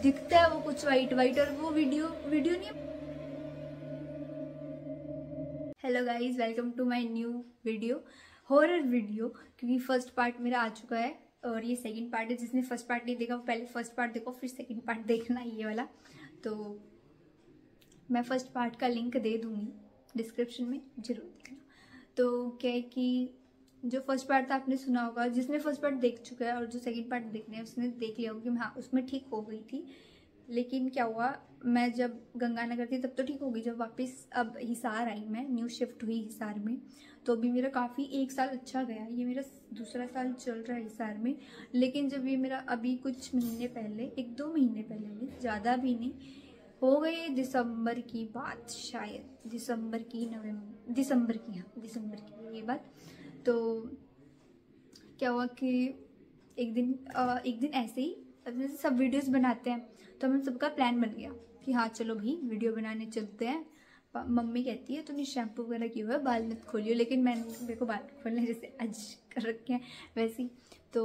दिखता है वो कुछ वाइट वाइट, और वो वीडियो नहीं है। Hello guys, welcome to my new video, horror video. क्योंकि फर्स्ट पार्ट मेरा आ चुका है और ये सेकंड पार्ट है। जिसने फर्स्ट पार्ट नहीं देखा वो पहले फर्स्ट पार्ट देखो, फिर सेकंड पार्ट देखना ये वाला। तो मैं फर्स्ट पार्ट का लिंक दे दूंगी डिस्क्रिप्शन में, जरूर देखना। तो क्या है कि जो फर्स्ट पार्ट था आपने सुना होगा, जिसने फर्स्ट पार्ट देख चुका है और जो सेकंड पार्ट देखने है उसने देख लिया होगा कि हाँ उसमें ठीक हो गई थी। लेकिन क्या हुआ, मैं जब गंगानगर थी तब तो ठीक हो गई। जब वापस अब हिसार आई, मैं न्यू शिफ्ट हुई हिसार में, तो अभी मेरा काफ़ी 1 साल अच्छा गया। ये मेरा दूसरा साल चल रहा है हिसार में। लेकिन जब ये मेरा अभी कुछ महीने पहले, 1-2 महीने पहले, ज़्यादा भी नहीं, हो गई दिसंबर की बात, शायद दिसंबर की ये बात। तो क्या हुआ कि एक दिन ऐसे ही, अब जैसे सब वीडियोस बनाते हैं तो हम सबका प्लान बन गया कि हाँ चलो भाई वीडियो बनाने चलते हैं। मम्मी कहती है तूने शैम्पू वगैरह किया हुआ है, बाल मत खोलियो। लेकिन मेरे को बाल खोलने जैसे आज कर रखे हैं वैसे ही। तो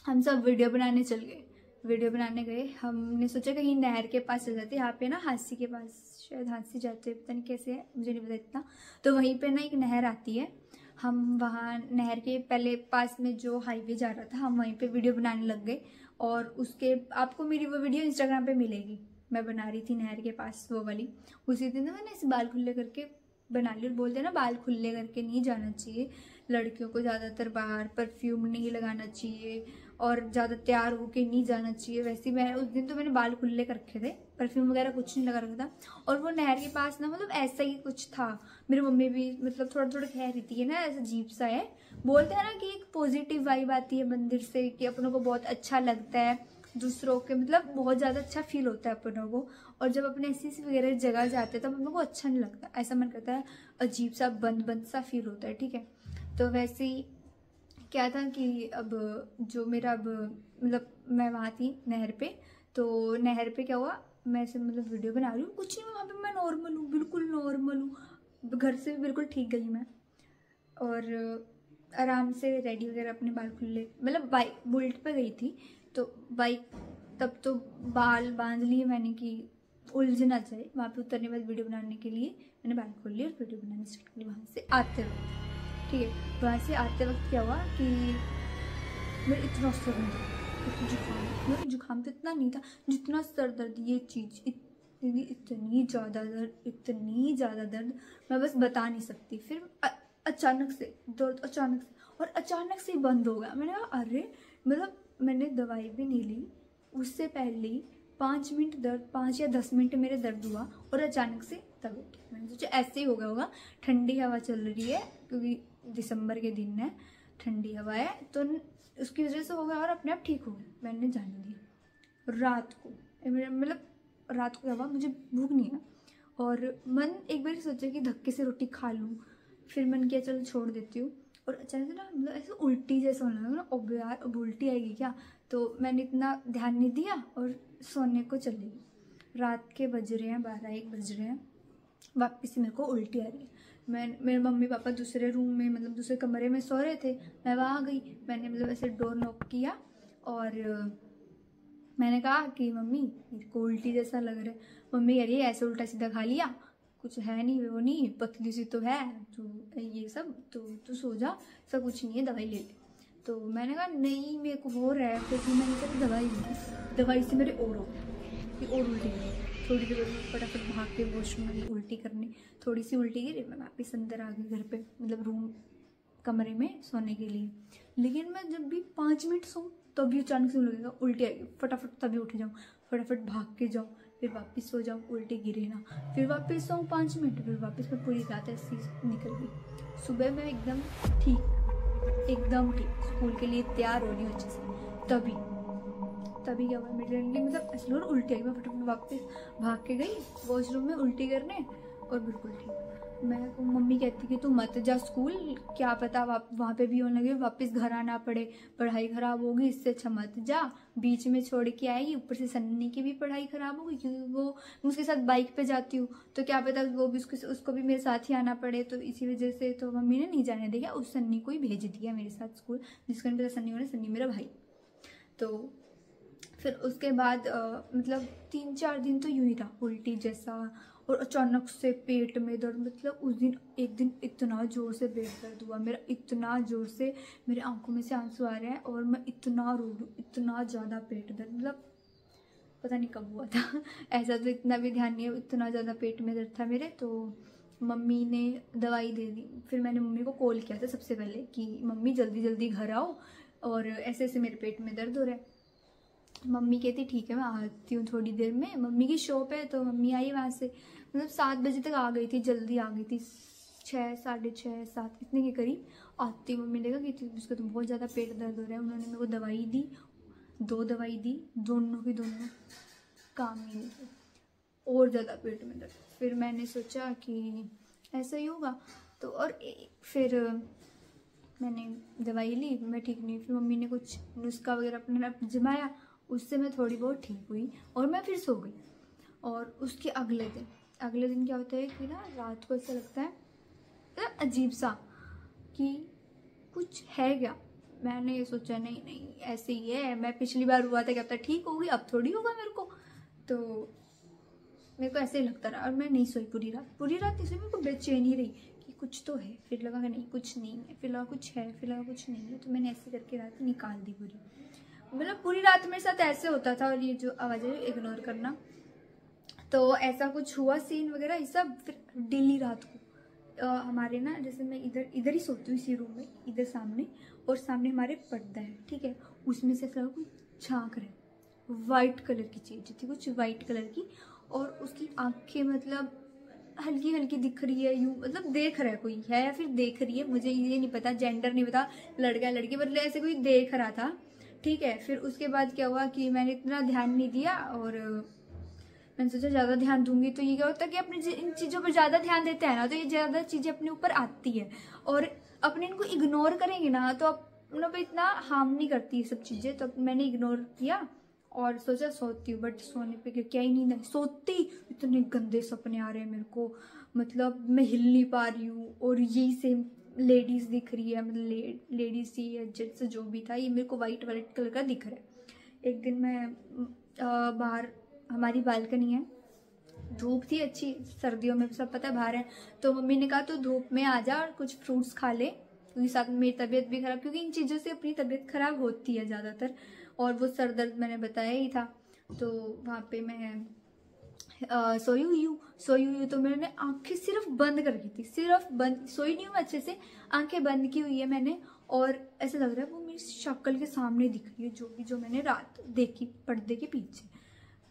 हम सब वीडियो बनाने चल गए। वीडियो बनाने गए, हमने सोचा कहीं नहर के पास चल जाते। यहाँ पे ना हांसी के पास, शायद हांसी जाते हैं, पता नहीं कैसे है, मुझे नहीं पता इतना। तो वहीं पे ना एक नहर आती है, हम वहाँ नहर के पहले पास में जो हाईवे जा रहा था, हम वहीं पे वीडियो बनाने लग गए। और उसके आपको मेरी वो वीडियो इंस्टाग्राम पे मिलेगी, मैं बना रही थी नहर के पास वो वाली। उसी दिन ना मैंने ऐसे बाल खुले करके बना ली। और बोलते हैं ना बाल खुले करके नहीं जाना चाहिए लड़कियों को, ज़्यादातर बाहर परफ्यूम नहीं लगाना चाहिए और ज़्यादा तैयार होके नहीं जाना चाहिए। वैसे मैं उस दिन तो मैंने बाल खुले कर रखे थे, परफ्यूम वगैरह कुछ नहीं लगा रखा था। और वो नहर के पास ना मतलब ऐसा ही कुछ था। मेरी मम्मी भी मतलब थोड़ा थोड़ा कह रही थी ना ऐसा अजीब सा है। बोलते हैं ना कि एक पॉजिटिव वाइब आती है मंदिर से, कि अपनों को बहुत अच्छा लगता है, दूसरों के मतलब बहुत ज़्यादा अच्छा फील होता है अपनों को। और जब अपने ऐसी वगैरह जगह जाते हैं तब हम लोग को अच्छा नहीं लगता, ऐसा मन करता है, अजीब सा बंद बंद सा फील होता है। ठीक है, तो वैसे ही क्या था कि अब जो मेरा अब मतलब मैं वहाँ थी नहर पे। तो नहर पे क्या हुआ, मैं ऐसे मतलब वीडियो बना रही हूँ, कुछ नहीं, वहाँ पे मैं नॉर्मल हूँ, बिल्कुल नॉर्मल हूँ। घर से भी बिल्कुल ठीक गई मैं, और आराम से रेडी वगैरह, अपने बाल खुले, मतलब बाइक बुलेट पे गई थी तो बाइक, तब तो बाल बांध लिए मैंने कि उलझ ना जाए। वहाँ पे उतरने के बाद वीडियो बनाने के लिए मैंने बाइक खोल ली और वीडियो बनानी स्टार्ट कर ली वहाँ से आते वक्त। ठीक है, वहाँ से आते वक्त क्या हुआ कि मेरा इतना सर दर्द, जुकाम, मेरा जुकाम तो इतना नहीं था जितना सर दर्द। ये चीज़ इतनी ज़्यादा दर्द मैं बस बता नहीं सकती। फिर अचानक से दर्द, अचानक से, और अचानक से बंद हो गया। मैंने कहा अरे, मतलब मैंने दवाई भी नहीं ली, उससे पहले 5 मिनट दर्द, 5 या 10 मिनट मेरे दर्द हुआ और अचानक से तबीयत ठीक। मैंने सोचा ऐसे ही हो गया होगा, ठंडी हवा चल रही है क्योंकि दिसंबर के दिन है, ठंडी हवा है तो उसकी वजह से हो गया और अपने आप ठीक हो गया। मैंने जाने दिया। रात को मतलब रात को क्या हुआ, मुझे भूख नहीं है और मन एक बार सोचा कि धक्के से रोटी खा लूँ। फिर मन किया चल छोड़ देती हूँ, और अचानक से ना मतलब ऐसे उल्टी जैसा होने लगा ना, अब यार अब उल्टी आएगी क्या। तो मैंने इतना ध्यान नहीं दिया और सोने को चली गई। रात के बज रहे हैं 12-1 बज रहे हैं, वापस से मेरे को उल्टी आ रही है। मेरे मम्मी पापा दूसरे रूम में, मतलब दूसरे कमरे में सो रहे थे, मैं वहाँ गई। मैंने मतलब ऐसे डोर नॉक किया और मैंने कहा कि मम्मी मेरे को उल्टी जैसा लग रहा है। मम्मी कह रही है ऐसे उल्टा सीधा खा लिया, कुछ है नहीं, वो नहीं, पतली सी तो है तू, ये सब तो तू सो जा, ऐसा कुछ नहीं है, दवाई ले ले। तो मैंने कहा नहीं मेरे को हो रहा है, फिर मैंने कहा दवाई ली, दवाई से मेरे और हो गया, और उल्टी गई। थोड़ी देर फटाफट भाग के वॉशरूम में उल्टी करने, थोड़ी सी उल्टी गिरी, मैं वापस अंदर आ गई घर पे, मतलब रूम कमरे में सोने के लिए। लेकिन मैं जब भी 5 मिनट सोऊं तभी अचानक से लगेगा उल्टी आएगी, फटाफट तभी उठ जाऊँ, फटाफट भाग के जाऊँ, फिर वापस सो जाऊँ, उल्टी गिरे ना, फिर वापस सोऊं 5 मिनट, फिर वापस मैं पूरी रात ऐसी निकल गई। सुबह मैं एकदम ठीक स्कूल के लिए तैयार हो रही हूँ अच्छे से, तभी क्या हुआ मेरे लिए, मतलब ऐसे उल्टी आई। मैं फटाफट वापस भाग के गई वॉशरूम में उल्टी करने और बिल्कुल ठीक। मैं मम्मी कहती कि तू मत जा स्कूल, क्या पता वहाँ पे भी होने लगे, वापस घर आना पड़े, पढ़ाई ख़राब होगी, इससे अच्छा मत जा, बीच में छोड़ के आएगी, ऊपर से सन्नी की भी पढ़ाई ख़राब होगी क्योंकि वो उसके साथ बाइक पे जाती हूँ, तो क्या पता वो भी उसको भी मेरे साथ ही आना पड़े। तो इसी वजह से तो मम्मी ने नहीं जाने दिया, उस सन्नी को ही भेज दिया मेरे साथ स्कूल, जिसको नहीं पता सन्नी होने, सन्नी मेरा भाई। तो फिर उसके बाद मतलब 3-4 दिन तो यूँ ही रहा, उल्टी जैसा, और अचानक से पेट में दर्द। मतलब उस दिन एक दिन इतना ज़ोर से पेट दर्द हुआ मेरा, इतना ज़ोर से मेरे आंखों में से आंसू आ रहे हैं और मैं इतना रो रही हूँ, इतना ज़्यादा पेट दर्द। मतलब पता नहीं कब हुआ था ऐसा तो इतना भी ध्यान नहीं है, इतना ज़्यादा पेट में दर्द था मेरे। तो मम्मी ने दवाई दे दी। फिर मैंने मम्मी को कॉल किया था सबसे पहले कि मम्मी जल्दी जल्दी घर आओ और ऐसे ऐसे मेरे पेट में दर्द हो रहा है। मम्मी कहती ठीक है मैं आती हूँ थोड़ी देर में, मम्मी की शॉप है। तो मम्मी आई वहाँ से, मतलब 7 बजे तक आ गई थी, जल्दी आ गई थी, 6, 6:30, 7 इतने के करीब आती। मम्मी ने कहा कि उसका तो बहुत ज़्यादा पेट दर्द हो रहा है। उन्होंने मेरे को दवाई दी, 2 दवाई दी, दोनों की दोनों काम ही नहीं थे, और ज़्यादा पेट में दर्द। फिर मैंने सोचा कि ऐसा ही होगा, तो और फिर मैंने दवाई ली, मैं ठीक नहीं। फिर मम्मी ने कुछ नुस्खा वगैरह अपने जमाया, उससे मैं थोड़ी बहुत ठीक हुई और मैं फिर सो गई। और उसके अगले दिन क्या होता है कि ना रात को ऐसा लगता है अजीब सा कि कुछ है क्या। मैंने ये सोचा नहीं ऐसे ही है, मैं पिछली बार हुआ था क्या पता ठीक होगी, अब थोड़ी होगा मेरे को। तो मेरे को ऐसे ही लगता रहा और मैं नहीं सोई पूरी रात नहीं सोई। मेरे को बेचैनी रही कि कुछ तो है, फिर लगा कि नहीं कुछ नहीं है, फिर लगा कुछ है, फिर लगा कुछ नहीं है। तो मैंने ऐसे करके रात निकाल दी पूरी। मतलब पूरी रात मेरे साथ ऐसे होता था। और ये जो आवाज़ है इग्नोर करना। तो ऐसा कुछ हुआ सीन वगैरह ये सब। फिर डेली रात को हमारे ना, जैसे मैं इधर ही सोती हूँ इसी रूम में, इधर सामने, और सामने हमारे पर्दा है, ठीक है, उसमें से ऐसा कोई झांक रहा है, वाइट कलर की चीज़ थी, कुछ वाइट कलर की, और उसकी आंखें मतलब हल्की हल्की दिख रही है यूँ, मतलब देख रहा है कोई है या फिर देख रही है, मुझे ये नहीं पता, जेंडर नहीं पता, लड़का लड़की, मतलब ऐसे कोई देख रहा था, ठीक है। फिर उसके बाद क्या हुआ कि मैंने इतना ध्यान नहीं दिया, और मैंने सोचा ज़्यादा ध्यान दूंगी तो ये क्या होता है कि अपने इन चीज़ों पर ज़्यादा ध्यान देते हैं ना, तो ये ज़्यादा चीज़ें अपने ऊपर आती है, और अपने इनको इग्नोर करेंगे ना तो अपनों पे इतना हार्म नहीं करती ये सब चीज़ें। तो मैंने इग्नोर किया और सोचा सोती हूँ, बट सोने पे क्या ही नींद आई, सोती इतने गंदे सपने आ रहे हैं मेरे को, मतलब मैं हिल नहीं पा रही हूँ, और यही सेम लेडीज़ दिख रही है, मतलब लेडीज़ थी या जेंट्स जो भी था, ये मेरे को वाइट कलर का दिख रहा है। एक दिन मैं बाहर, हमारी बालकनी है, धूप थी अच्छी, सर्दियों में सब पता है बाहर है, तो मम्मी ने कहा तो धूप में आ जा और कुछ फ्रूट्स खा ले, क्योंकि साथ में मेरी तबीयत भी खराब, क्योंकि इन चीज़ों से अपनी तबीयत खराब होती है ज़्यादातर, और वो सर दर्द मैंने बताया ही था। तो वहाँ पे मैं सोई हुई हूँ, तो मैंने आंखें सिर्फ बंद कर रखी थी, सिर्फ बंद, सोई नहीं हूँ अच्छे से, आंखें बंद की हुई है मैंने, और ऐसा लग रहा है वो मेरी शक्ल के सामने दिख रही है, जो मैंने रात देखी पर्दे के पीछे।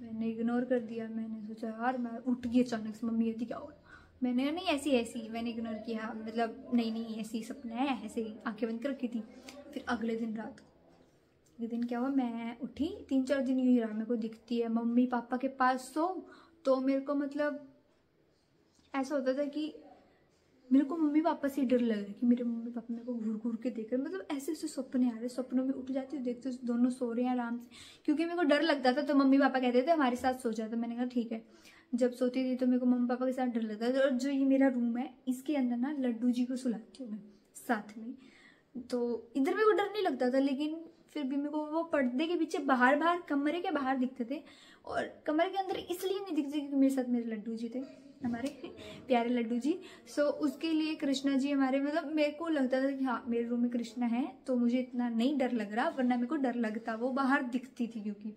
मैंने इग्नोर कर दिया। मैंने सोचा यार, मैं उठ गई अचानक से, मम्मी कहती क्या हो, मैंने नहीं ऐसी मैंने इग्नोर किया, मतलब नहीं ऐसी सपना है, ऐसे ही आंखें बंद कर रखी थी। फिर अगले दिन रात को, एक दिन क्या हुआ, मैं उठी, 3-4 दिन यूँ ही रहा, मेरे को दिखती है मम्मी पापा के पास सो, तो मेरे को मतलब ऐसा होता था कि मेरे को मम्मी पापा से डर लग रहा है कि मेरे मम्मी पापा मेरे को घूर घूर के देख रहे, मतलब ऐसे ऐसे सपने आ रहे, सपनों में उठ जाती हूँ, देखते हो दोनों सो रहे हैं आराम से, क्योंकि मेरे को डर लगता था। तो मम्मी पापा कहते थे हमारे साथ सो जाता, मैंने कहा ठीक है। जब सोती थी तो मेरे को मम्मी पापा के साथ डर लगता था। और जो ये मेरा रूम है, इसके अंदर ना लड्डू जी को सुलाती हूँ मैं साथ में, तो इधर मेरे को डर नहीं लगता था, लेकिन फिर भी मेरे को वो पर्दे के पीछे बाहर कमरे के बाहर दिखते थे, और कमरे के अंदर इसलिए नहीं दिखते क्योंकि मेरे साथ मेरे लड्डू जी थे, हमारे प्यारे लड्डू जी। सो उसके लिए कृष्णा जी हमारे, मतलब मेरे को लगता था कि हाँ मेरे रूम में कृष्णा है, तो मुझे इतना नहीं डर लग रहा, वरना मेरे को डर लगता, वो बाहर दिखती थी क्योंकि।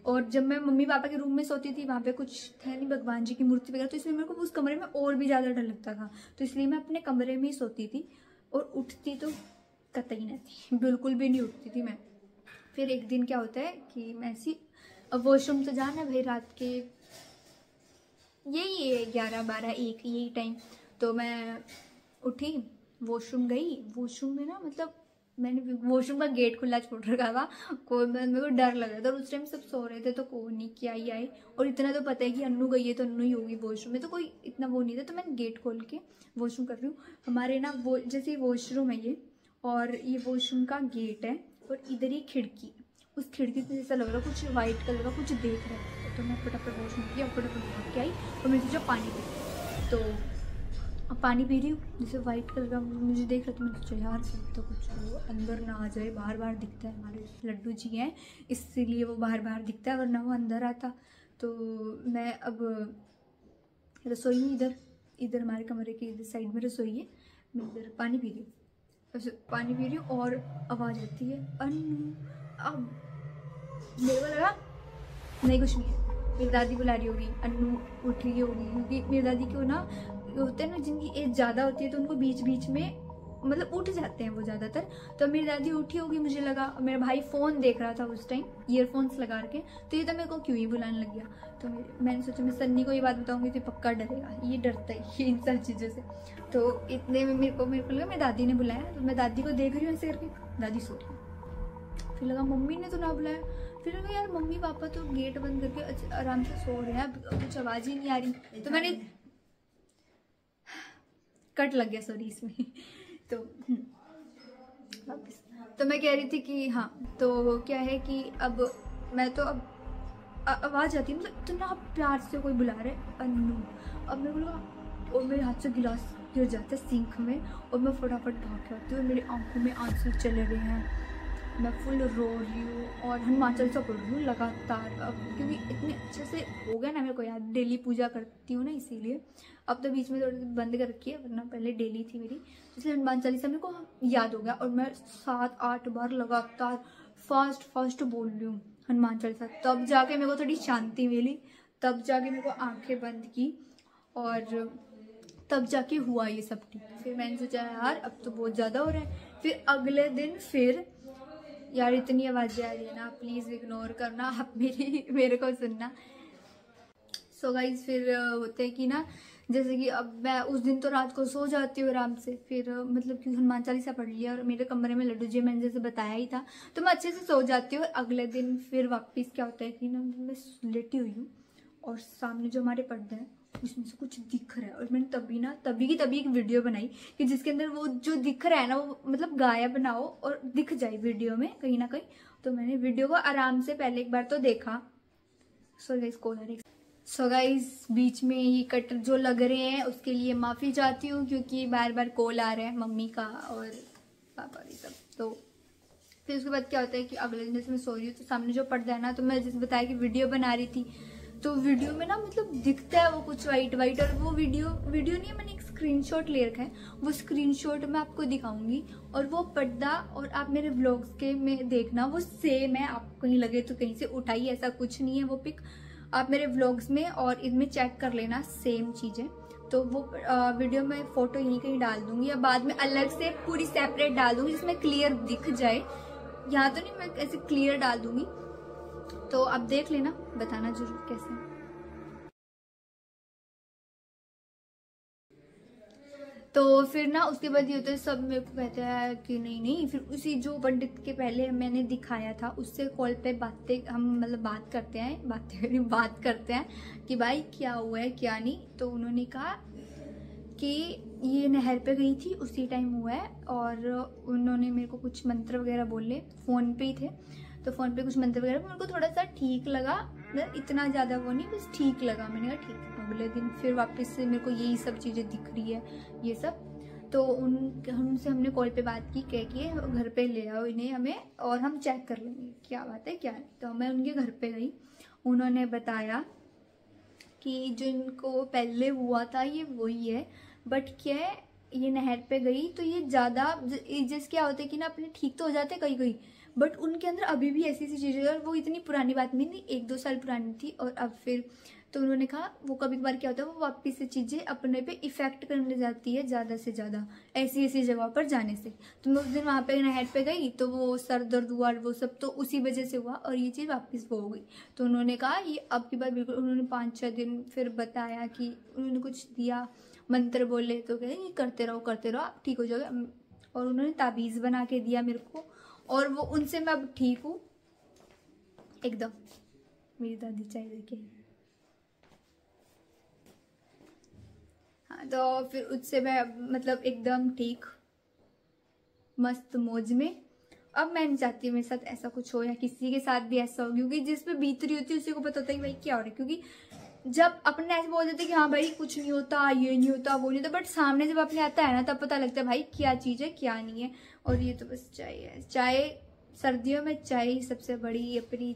और जब मैं मम्मी पापा के रूम में सोती थी, वहाँ पे कुछ थे नहीं भगवान जी की मूर्ति वगैरह, तो इसलिए मेरे को उस कमरे में और भी ज़्यादा डर लगता था, तो इसलिए मैं अपने कमरे में ही सोती थी, और उठती तो कतई न थी, बिल्कुल भी नहीं उठती थी मैं। फिर एक दिन क्या होता है कि मैं ऐसी, अब वॉशरूम तो जाना है भाई, रात के यही 11-12-1 यही टाइम, तो मैं उठी, वॉशरूम गई, वॉशरूम में ना मतलब मैंने वॉशरूम का गेट खुला छोड़ रखा था, कोई, मेरे को डर लग रहा था, और उस टाइम सब सो रहे थे, तो कोई नहीं क्या ही आए, और इतना तो पता है कि अन्नू गई है तो अन्नू ही होगी वॉशरूम में, तो कोई इतना वो नहीं था। तो मैं गेट खोल के वॉशरूम कर रही हूँ, हमारे ना वो जैसे वॉशरूम है ये, और ये वॉशरूम का गेट है, और इधर ही खिड़की, उस खिड़की से जैसा लग रहा है कुछ वाइट कलर का कुछ देख रहा है, तो मैं फटाफट वॉशरूम किया, फटाफट भाग के आई, और मैं सोचा पानी पी, तो पानी पी रही हूँ, जैसे वाइट कलर का मुझे देख रहा था, मैंने सोचा यार तो कुछ वो अंदर ना आ जाए, बाहर बाहर दिखता है, हमारे लड्डू जी हैं इसीलिए वो बाहर बाहर दिखता है, वरना वो अंदर आता। तो मैं अब रसोई में इधर हमारे कमरे के इधर साइड में रसोई है, मैं इधर पानी पी रही हूँ, वैसे पानी पी रही हूँ और आवाज़ आती है अन्नू। अब मेरे को लगा नहीं कुछ नहीं है, मेरी दादी बुला रही होगी, अन्नू उठ रही होगी, क्योंकि मेरी दादी को ना होते हैं ना जिनकी एज ज़्यादा होती है तो उनको बीच बीच में मतलब उठ जाते हैं वो ज़्यादातर। तो मेरी दादी उठी होगी मुझे लगा, मेरा भाई फ़ोन देख रहा था उस टाइम ईयरफोन्स लगा के, तो ये तो मेरे को क्यों ही बुलाने लग गया। तो मैंने सोचा मैं सन्नी को ये बात बताऊंगी तो पक्का डरेगा, ये डरता है ये इन सब चीज़ों से। तो इतने में मेरे को लगा मेरी दादी ने बुलाया, तो मैं दादी को देख रही हूँ ऐसे करके, दादी सो रही। फिर लगा मम्मी ने तो ना बुलाया, फिर लगा यार मम्मी पापा तो गेट बंद करके आराम से सो रहे हैं, कुछ आवाज़ ही नहीं आ रही। तो मैंने कट लग गया सॉरी इसमें तो वापस तो मैं कह रही थी कि हाँ, तो क्या है कि अब मैं तो अब आवाज़ आती है, मतलब इतना प्यार से कोई बुला रहे अन्नू। अब मेरे को लगा और मेरे हाथ से गिलास गिर जाता है सिंक में, और मैं फटाफट भाग के आती हूँ और मेरी आंखों में आंसू चले गए हैं, मैं फुल रो रही हूँ और हनुमान चालीसा पढ़ रही हूँ लगातार। अब क्योंकि इतने अच्छे से हो गया ना मेरे को याद, डेली पूजा करती हूँ ना इसीलिए। अब तो बीच में थोड़ी बंद कर रखी है, वरना पहले डेली थी मेरी, इसलिए हनुमान चालीसा मेरे को याद हो गया और मैं 7-8 बार लगातार फास्ट बोल रही हूँ हनुमान चालीसा। तब जाके मेरे को थोड़ी शांति मिली, तब जाके मेरे को आंखें बंद की और तब जाके हुआ ये सब ठीक। फिर मैंने सोचा यार अब तो बहुत ज़्यादा हो रहा है। फिर अगले दिन फिर यार इतनी आवाज़ें आ रही है ना, प्लीज़ इग्नोर करना आप मेरे को सुनना। सो गाइज फिर होते हैं कि ना, जैसे कि अब मैं उस दिन तो रात को सो जाती हूँ आराम से, फिर मतलब कि हनुमान चालीसा पढ़ लिया और मेरे कमरे में लड्डू जी मैंने जैसे बताया ही था, तो मैं अच्छे से सो जाती हूँ। अगले दिन फिर वापस क्या होता है कि ना मैं लेटी हुई हूँ और सामने जो हमारे पर्दे हैं उसमें से कुछ दिख रहा है, और मैंने तभी एक वीडियो बनाई कि जिसके अंदर वो जो दिख रहा है ना वो मतलब गायब ना हो और दिख जाए वीडियो में कहीं ना कहीं। तो मैंने वीडियो को आराम से पहले एक बार तो देखा। सो गाइस बीच में ये कट जो लग रहे हैं उसके लिए माफ़ी चाहती हूँ, क्योंकि बार बार कॉल आ रहा है मम्मी का और पापा ये सब। तो फिर उसके बाद क्या होता है कि अगले दिन जैसे मैं सो रही हूँ तो सामने जो पर्दा है ना, तो मैं जैसे बताया कि वीडियो बना रही थी, तो वीडियो में ना मतलब दिखता है वो कुछ वाइट और वो वीडियो नहीं है, मैंने एक स्क्रीनशॉट ले रखा है, वो स्क्रीनशॉट मैं आपको दिखाऊंगी। और वो पर्दा और आप मेरे व्लॉग्स के में देखना वो सेम है, आपको कहीं लगे तो कहीं से उठाई, ऐसा कुछ नहीं है। वो पिक आप मेरे व्लॉग्स में और इनमें चेक कर लेना, सेम चीज़ें। तो वो वीडियो में फ़ोटो यहीं कहीं डाल दूंगी या बाद में अलग से पूरी सेपरेट डाल दूंगी जिसमें क्लियर दिख जाए। यहाँ तो नहीं, मैं ऐसे क्लियर डाल दूंगी, तो आप देख लेना, बताना जरूर कैसे। तो फिर ना उसके बाद ये होता है, सब मेरे को कहते हैं कि नहीं। फिर उसी जो पंडित के पहले मैंने दिखाया था उससे कॉल पे हम मतलब बात करते हैं कि भाई क्या हुआ है क्या नहीं। तो उन्होंने कहा कि ये नहर पे गई थी उसी टाइम हुआ है, और उन्होंने मेरे को कुछ मंत्र वगैरह बोले, फ़ोन पे ही थे, तो फ़ोन पे कुछ मंत्र वगैरह मेरे को थोड़ा सा ठीक लगा, मतलब इतना ज़्यादा वो नहीं, बस ठीक लगा। मैंने कहा ठीक है। अगले दिन फिर वापस से मेरे को यही सब चीज़ें दिख रही है ये सब। तो उनसे हमने कॉल पे बात की, कह के घर पे ले आओ इन्हें हमें और हम चेक कर लेंगे क्या बात है क्या नहीं। तो मैं उनके घर पे गई, उन्होंने बताया कि जो इनको पहले हुआ था ये वही है, बट क्या है ये नहर पे गई तो ये ज़्यादा जिस क्या होता है कि ना अपने ठीक तो हो जाते कहीं, बट उनके अंदर अभी भी ऐसी चीज़ें, और वो इतनी पुरानी बात नहीं 1-2 साल पुरानी थी। और अब फिर तो उन्होंने कहा वो कभी कभार क्या होता है वो वापस से चीज़ें अपने पे इफेक्ट करने जाती है ज़्यादा से ज़्यादा ऐसी जगह पर जाने से। तो मैं उस दिन वहाँ पे नहर पे गई तो वो सर दर्द हुआ वो सब तो उसी वजह से हुआ, और ये चीज़ वापस वो हो गई। तो उन्होंने कहा ये अब की बार बिल्कुल, उन्होंने 5-6 दिन फिर बताया कि उन्होंने कुछ दिया, मंत्र बोले, तो कहे ये करते रहो आप ठीक हो जाओगे। और उन्होंने ताबीज़ बना के दिया मेरे को, और वो उनसे मैं अब ठीक हूँ एकदम। मेरी दादी चाय देखे, हाँ, तो फिर उससे मैं मतलब एकदम ठीक मस्त मौज में। अब मैं नहीं चाहती मेरे साथ ऐसा कुछ हो या किसी के साथ भी ऐसा हो, क्योंकि जिस पे बीत रही होती है उसी को पता होता है कि भाई क्या हो रहा है। क्योंकि जब अपने ऐसे बोल देते कि हाँ भाई कुछ नहीं होता, ये नहीं होता, वो नहीं होता, बट सामने जब अपने आता है ना तब पता लगता है भाई क्या चीज़ है क्या नहीं है। और ये तो बस चाय है। चाय सर्दियों में चाय ही सबसे बड़ी अपनी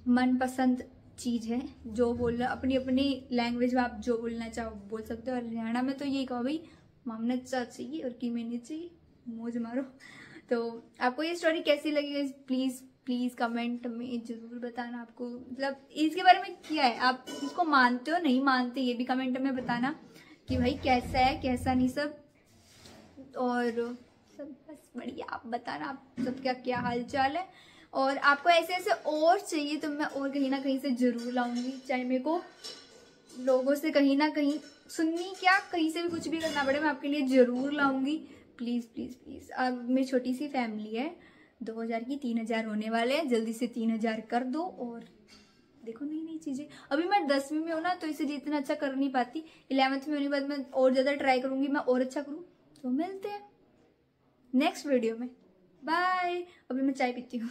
मनपसंद चीज़ है। जो बोलना अपनी अपनी लैंग्वेज में आप जो बोलना चाहो बोल सकते हो। और हरियाणा में तो यही कहो भाई मामना चाह चाहिए और की मैंने चाहिए, मौज मारो। तो आपको ये स्टोरी कैसी लगी प्लीज़ प्लीज़ कमेंट में ज़रूर बताना। आपको मतलब इसके बारे में क्या है, आप इसको मानते हो नहीं मानते, ये भी कमेंट में बताना कि भाई कैसा है कैसा नहीं सब। और सब बस बढ़िया, आप बताना आप सबका क्या हाल चाल है। और आपको ऐसे ऐसे और चाहिए तो मैं और कहीं ना कहीं से ज़रूर लाऊंगी, चाहे मेरे को लोगों से कहीं ना कहीं सुननी क्या कहीं से भी कुछ भी करना पड़े, मैं आपके लिए ज़रूर लाऊंगी। Please please please. अब मेरी छोटी सी फैमिली है, 2000 की 3000 होने वाले हैं, जल्दी से 3000 कर दो। और देखो नई नई चीज़ें, अभी मैं 10वीं में हूँ ना तो इसलिए इतना अच्छा कर नहीं पाती। 11th में होने के बाद मैं और ज़्यादा ट्राई करूँगी, मैं और अच्छा करूँ। तो मिलते हैं नेक्स्ट वीडियो में, बाय। अभी मैं चाय पीती हूँ।